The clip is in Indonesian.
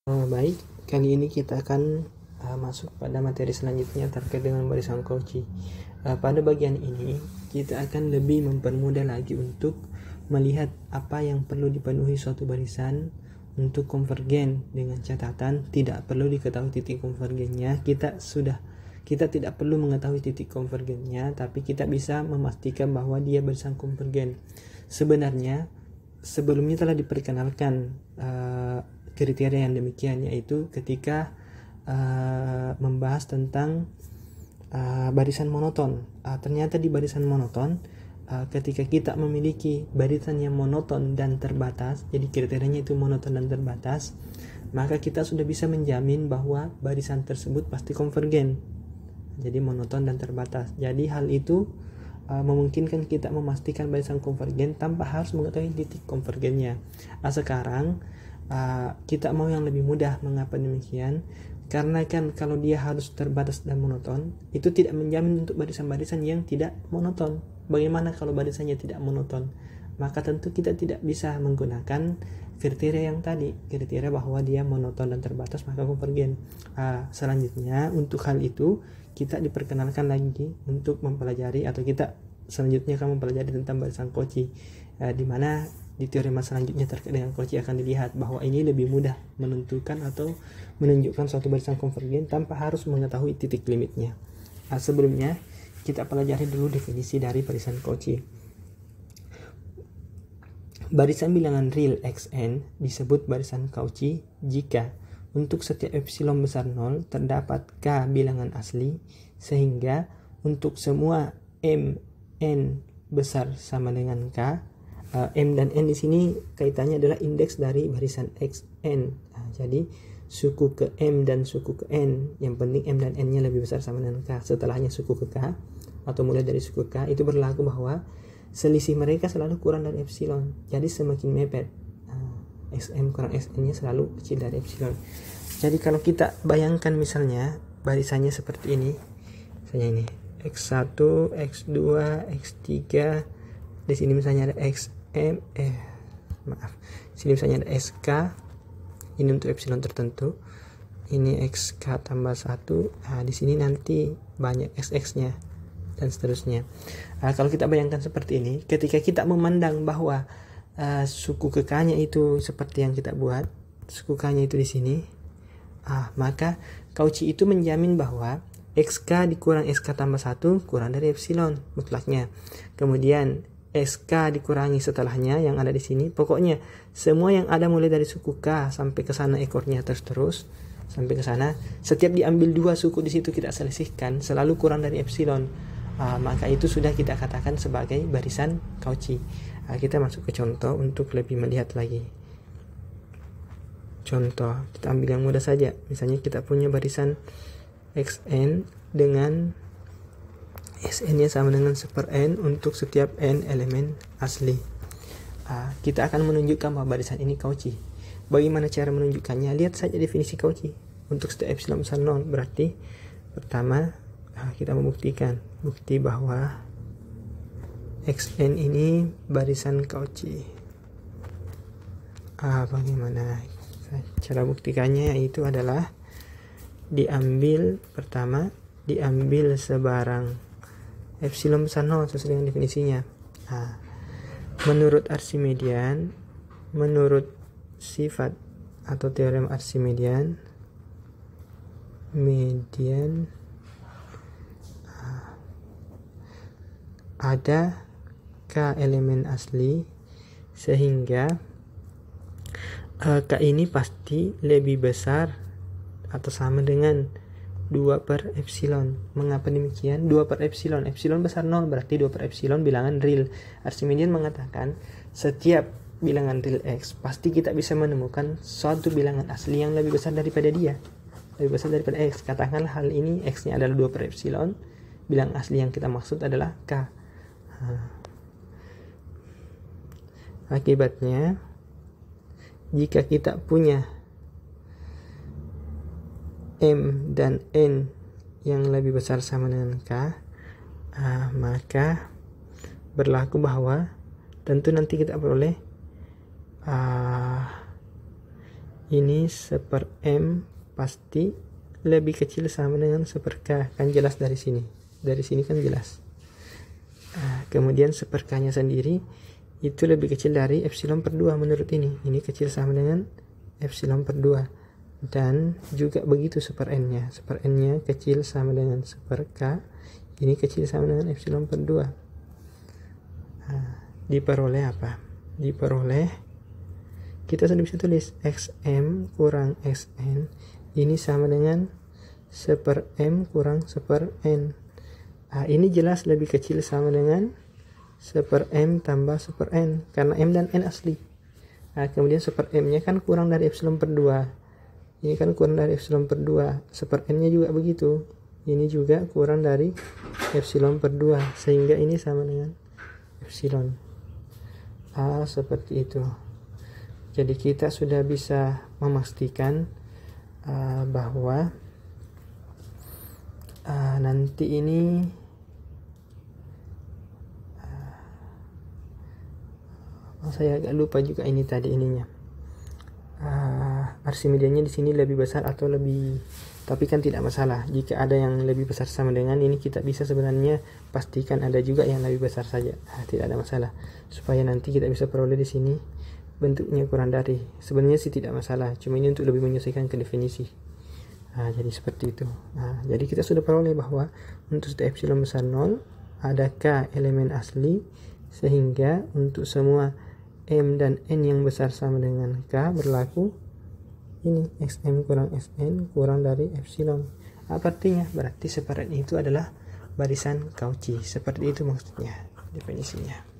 Baik, kali ini kita akan masuk pada materi selanjutnya terkait dengan barisan Cauchy. Pada bagian ini kita akan lebih mempermudah lagi untuk melihat apa yang perlu dipenuhi suatu barisan untuk konvergen, dengan catatan tidak perlu diketahui titik konvergennya. Kita tidak perlu mengetahui titik konvergennya, tapi kita bisa memastikan bahwa dia barisan konvergen. Sebenarnya sebelumnya telah diperkenalkan kriteria yang demikian, yaitu ketika membahas tentang barisan monoton. Ternyata di barisan monoton, ketika kita memiliki barisan yang monoton dan terbatas, jadi kriterianya itu monoton dan terbatas, maka kita sudah bisa menjamin bahwa barisan tersebut pasti konvergen. Jadi monoton dan terbatas. Jadi hal itu memungkinkan kita memastikan barisan konvergen tanpa harus mengetahui titik konvergennya. Sekarang kita mau yang lebih mudah. Mengapa demikian? Karena kan kalau dia harus terbatas dan monoton, itu tidak menjamin untuk barisan-barisan yang tidak monoton. Bagaimana kalau barisannya tidak monoton? Maka tentu kita tidak bisa menggunakan kriteria yang tadi, kriteria bahwa dia monoton dan terbatas maka konvergen. Selanjutnya untuk hal itu kita diperkenalkan lagi untuk mempelajari, atau kita selanjutnya akan mempelajari tentang barisan Cauchy, di mana di teorema selanjutnya terkait dengan Cauchy akan dilihat bahwa ini lebih mudah menentukan atau menunjukkan suatu barisan konvergen tanpa harus mengetahui titik limitnya. Sebelumnya kita pelajari dulu definisi dari barisan Cauchy. Barisan bilangan real Xn disebut barisan Cauchy jika untuk setiap epsilon besar 0 terdapat k bilangan asli, sehingga untuk semua m n besar sama dengan k. M dan N di sini kaitannya adalah indeks dari barisan Xn. Jadi suku ke M dan suku ke N, yang penting M dan N nya lebih besar sama dengan K. Setelahnya suku ke K atau mulai dari suku K, itu berlaku bahwa selisih mereka selalu kurang dari epsilon. Jadi semakin mepet, Xm kurang Xn nya selalu kecil dari epsilon. Jadi kalau kita bayangkan misalnya barisannya seperti ini, misalnya ini X1, X2, X3, di sini misalnya ada sini misalnya ada SK, ini untuk epsilon tertentu, ini XK tambah 1, di sini nanti banyak XX-nya dan seterusnya. Kalau kita bayangkan seperti ini, ketika kita memandang bahwa suku ke K-nya itu seperti yang kita buat, suku K-nya itu di sini, maka Cauchy itu menjamin bahwa XK dikurang SK tambah 1 kurang dari epsilon mutlaknya. Kemudian SK dikurangi setelahnya yang ada di sini. Pokoknya semua yang ada mulai dari suku K sampai ke sana ekornya terus sampai ke sana. Setiap diambil dua suku di situ kita selisihkan selalu kurang dari epsilon. Maka itu sudah kita katakan sebagai barisan Cauchy. Kita masuk ke contoh untuk lebih melihat lagi. Contoh, kita ambil yang mudah saja. Misalnya kita punya barisan Xn dengan Sn-nya sama dengan 1/n untuk setiap n elemen asli. Kita akan menunjukkan bahwa barisan ini Cauchy. Bagaimana cara menunjukkannya? Lihat saja definisi Cauchy. Untuk setiap epsilon besar 0, berarti pertama kita membuktikan bukti bahwa Xn ini barisan Cauchy. Bagaimana cara buktikannya? Itu adalah diambil sebarang epsilon besar 0 sesuai dengan definisinya. Menurut Archimedean, menurut sifat atau teorema Archimedean, ada K elemen asli, sehingga K ini pasti lebih besar atau sama dengan 2 per epsilon. Mengapa demikian? 2 per epsilon. Epsilon besar 0 berarti 2 per epsilon bilangan real. Archimedean mengatakan setiap bilangan real X pasti kita bisa menemukan suatu bilangan asli yang lebih besar daripada dia. Lebih besar daripada X. Katakanlah hal ini X-nya adalah 2 per epsilon. Bilangan asli yang kita maksud adalah K. Akibatnya, jika kita punya M dan N yang lebih besar sama dengan K, maka berlaku bahwa tentu nanti kita peroleh ini 1/m pasti lebih kecil sama dengan 1/k, kan jelas dari sini kan jelas. Kemudian 1/k nya sendiri itu lebih kecil dari epsilon per 2 menurut ini kecil sama dengan epsilon per 2. Dan juga begitu 1/n nya kecil sama dengan 1/k, ini kecil sama dengan epsilon per 2. Diperoleh apa? Diperoleh, kita sudah bisa tulis xm kurang xn ini sama dengan 1/m kurang 1/n. Ini jelas lebih kecil sama dengan 1/m tambah 1/n karena m dan n asli. Kemudian 1/m nya kan kurang dari epsilon per 2. Ini kan kurang dari epsilon per 2. 1/n nya juga begitu. Ini juga kurang dari epsilon per 2. Sehingga ini sama dengan epsilon. Seperti itu. Jadi kita sudah bisa memastikan bahwa nanti ini saya agak lupa juga ini tadi ininya. Archimedennya di sini lebih besar atau lebih, tapi kan tidak masalah. Jika ada yang lebih besar sama dengan ini, kita bisa sebenarnya pastikan ada juga yang lebih besar saja. Tidak ada masalah. Supaya nanti kita bisa peroleh di sini bentuknya kurang dari. Sebenarnya sih tidak masalah. Cuma ini untuk lebih menyesuaikan ke definisi. Jadi seperti itu. Jadi kita sudah peroleh bahwa untuk setiap epsilon besar 0 ada k elemen asli, sehingga untuk semua m dan n yang besar sama dengan k berlaku ini xm kurang xn kurang dari epsilon. Apa artinya? Berarti separatnya itu adalah barisan Cauchy. Seperti itu maksudnya definisinya.